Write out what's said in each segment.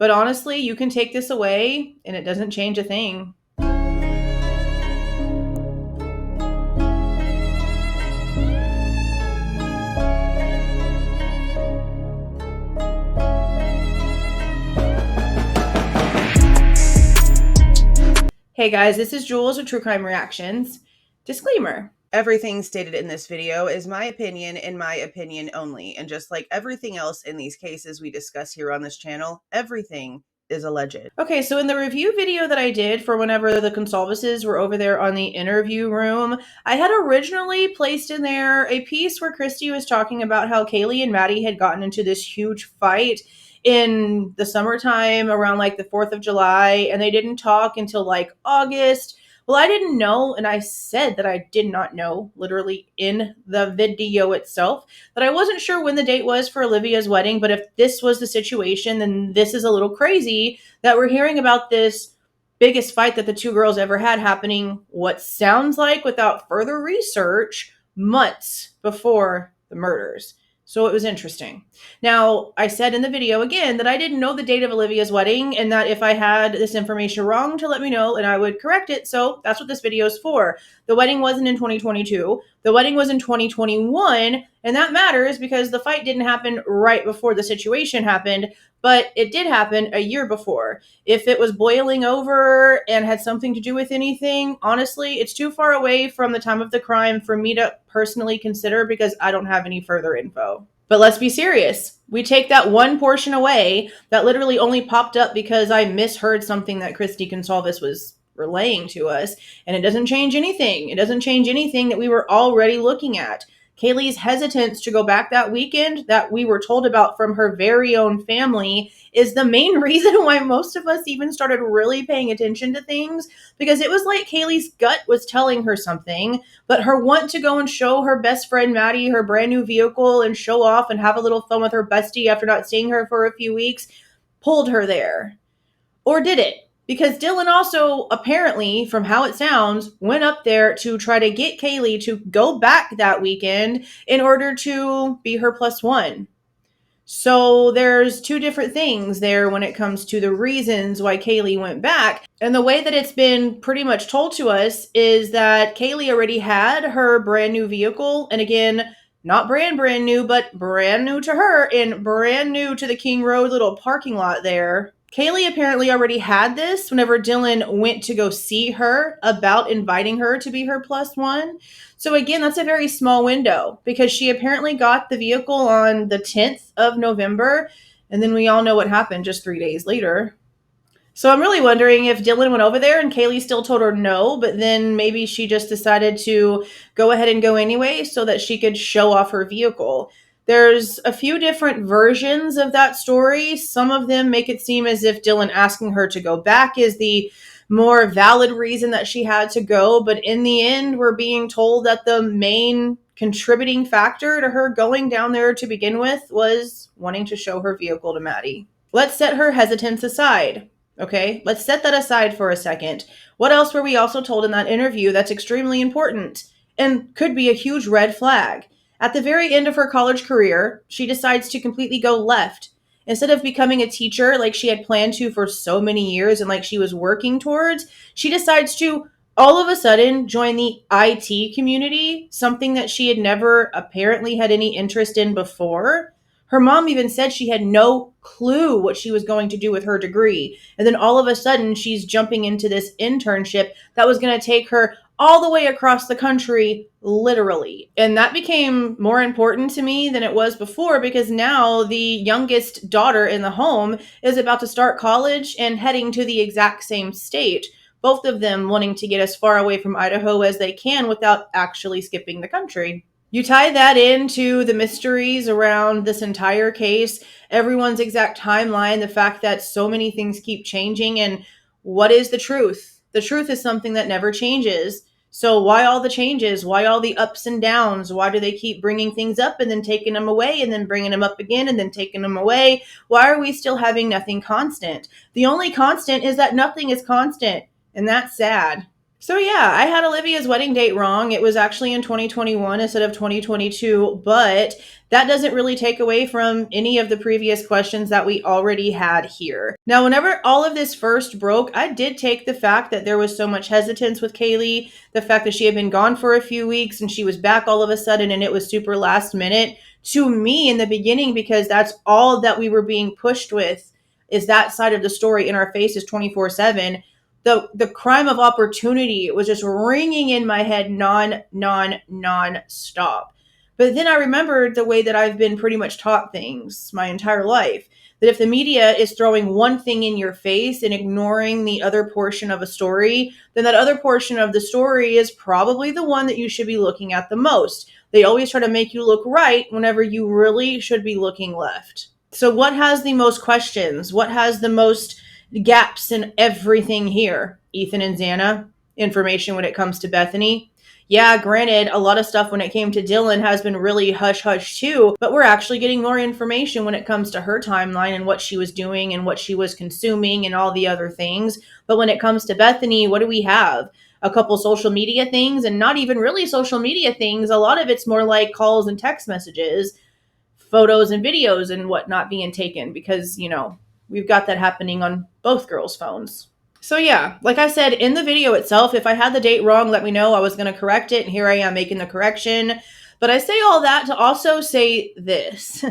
But honestly, you can take this away and it doesn't change a thing. Hey guys, this is Jules with True Crime Reactions. Disclaimer. Everything stated in this video is my opinion and my opinion only. And just like everything else in these cases we discuss here on this channel, everything is alleged. Okay, so in the review video that I did for whenever the Goncalveses were over there on the interview room, I had originally placed in there a piece where Christy was talking about how Kaylee and Maddie had gotten into this huge fight in the summertime around like the 4th of July, and they didn't talk until like August. Well, I didn't know, and I said that I did not know, literally in the video itself, that I wasn't sure when the date was for Olivia's wedding, but if this was the situation, then this is a little crazy that we're hearing about this biggest fight that the two girls ever had happening, what sounds like, without further research, months before the murders. So it was interesting. Now, I said in the video again that I didn't know the date of Olivia's wedding and that if I had this information wrong to let me know and I would correct it. So that's what this video is for. The wedding wasn't in 2022. The wedding was in 2021. And that matters because the fight didn't happen right before the situation happened, but it did happen a year before. If it was boiling over and had something to do with anything, honestly, it's too far away from the time of the crime for me to personally consider because I don't have any further info. But let's be serious. We take that one portion away that literally only popped up because I misheard something that Christy Goncalves was relaying to us, and it doesn't change anything. It doesn't change anything that we were already looking at. Kaylee's hesitance to go back that weekend that we were told about from her very own family is the main reason why most of us even started really paying attention to things, because it was like Kaylee's gut was telling her something, but her want to go and show her best friend Maddie her brand new vehicle and show off and have a little fun with her bestie after not seeing her for a few weeks pulled her there. Or did it? Because Dylan also, apparently, from how it sounds, went up there to try to get Kaylee to go back that weekend in order to be her +1. So there's two different things there when it comes to the reasons why Kaylee went back. And the way that it's been pretty much told to us is that Kaylee already had her brand new vehicle. And again, not brand new, but brand new to her and brand new to the King Road little parking lot there. Kaylee apparently already had this whenever Dylan went to go see her about inviting her to be her +1. So again, that's a very small window because she apparently got the vehicle on the 10th of November. And then we all know what happened just 3 days later. So I'm really wondering if Dylan went over there and Kaylee still told her no, but then maybe she just decided to go ahead and go anyway so that she could show off her vehicle. There's a few different versions of that story. Some of them make it seem as if Dylan asking her to go back is the more valid reason that she had to go. But in the end, we're being told that the main contributing factor to her going down there to begin with was wanting to show her vehicle to Maddie. Let's set her hesitance aside. Okay, let's set that aside for a second. What else were we also told in that interview that's extremely important and could be a huge red flag? At the very end of her college career, she decides to completely go left. Instead of becoming a teacher like she had planned to for so many years and like she was working towards, she decides to all of a sudden join the IT community, something that she had never apparently had any interest in before. Her mom even said she had no clue what she was going to do with her degree. And then all of a sudden, she's jumping into this internship that was going to take her all the way across the country, literally. And that became more important to me than it was before because now the youngest daughter in the home is about to start college and heading to the exact same state. Both of them wanting to get as far away from Idaho as they can without actually skipping the country. You tie that into the mysteries around this entire case, everyone's exact timeline, the fact that so many things keep changing, and what is the truth? The truth is something that never changes. So why all the changes? Why all the ups and downs? Why do they keep bringing things up and then taking them away and then bringing them up again and then taking them away? Why are we still having nothing constant? The only constant is that nothing is constant, and that's sad. So yeah, I had Olivia's wedding date wrong. It was actually in 2021 instead of 2022, but that doesn't really take away from any of the previous questions that we already had here. Now, whenever all of this first broke, I did take the fact that there was so much hesitance with Kaylee, the fact that she had been gone for a few weeks and she was back all of a sudden and it was super last minute to me in the beginning, because that's all that we were being pushed with, is that side of the story in our faces 24/7. The crime of opportunity was just ringing in my head non stop. But then I remembered the way that I've been pretty much taught things my entire life, that if the media is throwing one thing in your face and ignoring the other portion of a story, then that other portion of the story is probably the one that you should be looking at the most. They always try to make you look right whenever you really should be looking left. So what has the most questions? What has the most gaps in everything here? Ethan and Xana. Information when it comes to Bethany. Yeah, granted, a lot of stuff when it came to Dylan has been really hush hush too, but we're actually getting more information when it comes to her timeline and what she was doing and what she was consuming and all the other things. But when it comes to Bethany, what do we have? A couple social media things, and not even really social media things. A lot of it's more like calls and text messages, photos and videos and whatnot being taken, because, we've got that happening on both girls' phones. So yeah, like I said in the video itself, if I had the date wrong, let me know. I was going to correct it, and here I am making the correction. But I say all that to also say this.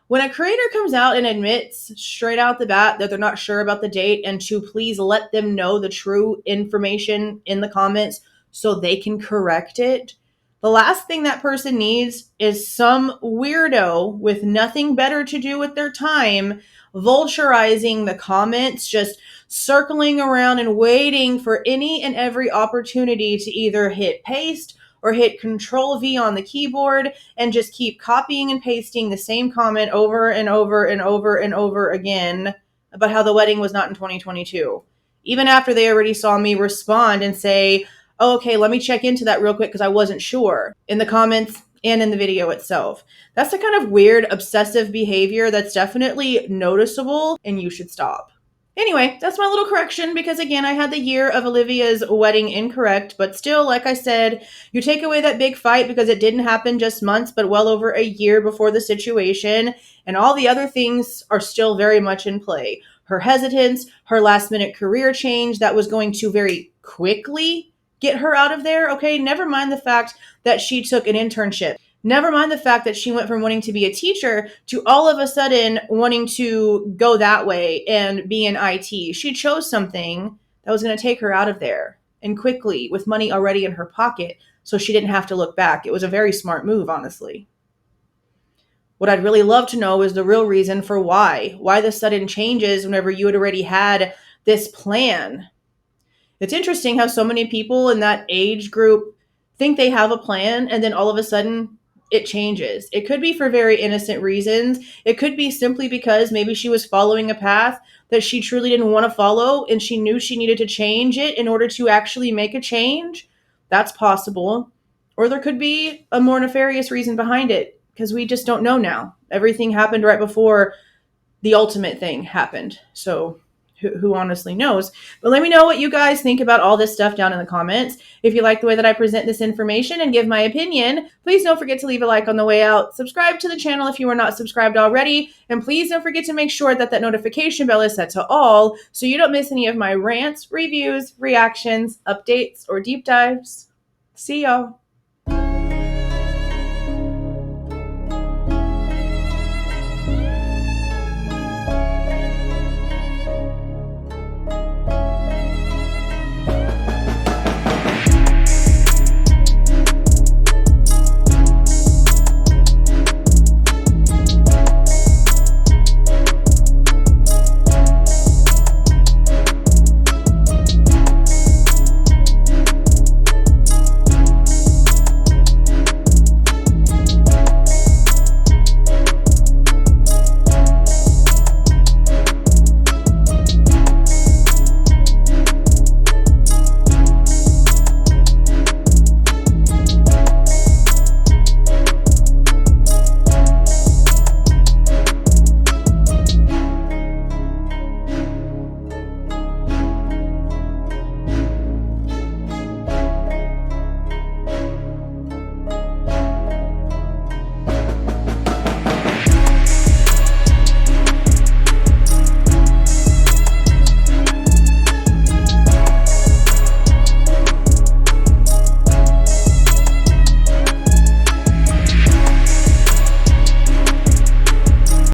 When a creator comes out and admits straight out the bat that they're not sure about the date, and to please let them know the true information in the comments so they can correct it, the last thing that person needs is some weirdo with nothing better to do with their time vulturizing the comments, just circling around and waiting for any and every opportunity to either hit paste or hit Control V on the keyboard and just keep copying and pasting the same comment over and over and over and over again about how the wedding was not in 2022. Even after they already saw me respond and say, oh, okay, let me check into that real quick because I wasn't sure, in the comments and in the video itself. That's the kind of weird, obsessive behavior that's definitely noticeable, and you should stop. Anyway, that's my little correction, because again, I had the year of Olivia's wedding incorrect, but still, like I said, you take away that big fight because it didn't happen just months, but well over a year before the situation, and all the other things are still very much in play. Her hesitance, her last minute career change that was going to very quickly get her out of there. Okay, never mind the fact that she took an internship. Never mind the fact that she went from wanting to be a teacher to all of a sudden wanting to go that way and be in IT. She chose something that was going to take her out of there, and quickly, with money already in her pocket, so she didn't have to look back. It was a very smart move, honestly. What I'd really love to know is the real reason for why the sudden changes whenever you had already had this plan. It's interesting how so many people in that age group think they have a plan, and then all of a sudden it changes. It could be for very innocent reasons. It could be simply because maybe she was following a path that she truly didn't want to follow, and she knew she needed to change it in order to actually make a change. That's possible. Or there could be a more nefarious reason behind it, because we just don't know now. Everything happened right before the ultimate thing happened. So who honestly knows? But let me know what you guys think about all this stuff down in the comments. If you like the way that I present this information and give my opinion, please don't forget to leave a like on the way out. Subscribe to the channel if you are not subscribed already. And please don't forget to make sure that notification bell is set to all so you don't miss any of my rants, reviews, reactions, updates, or deep dives. See y'all.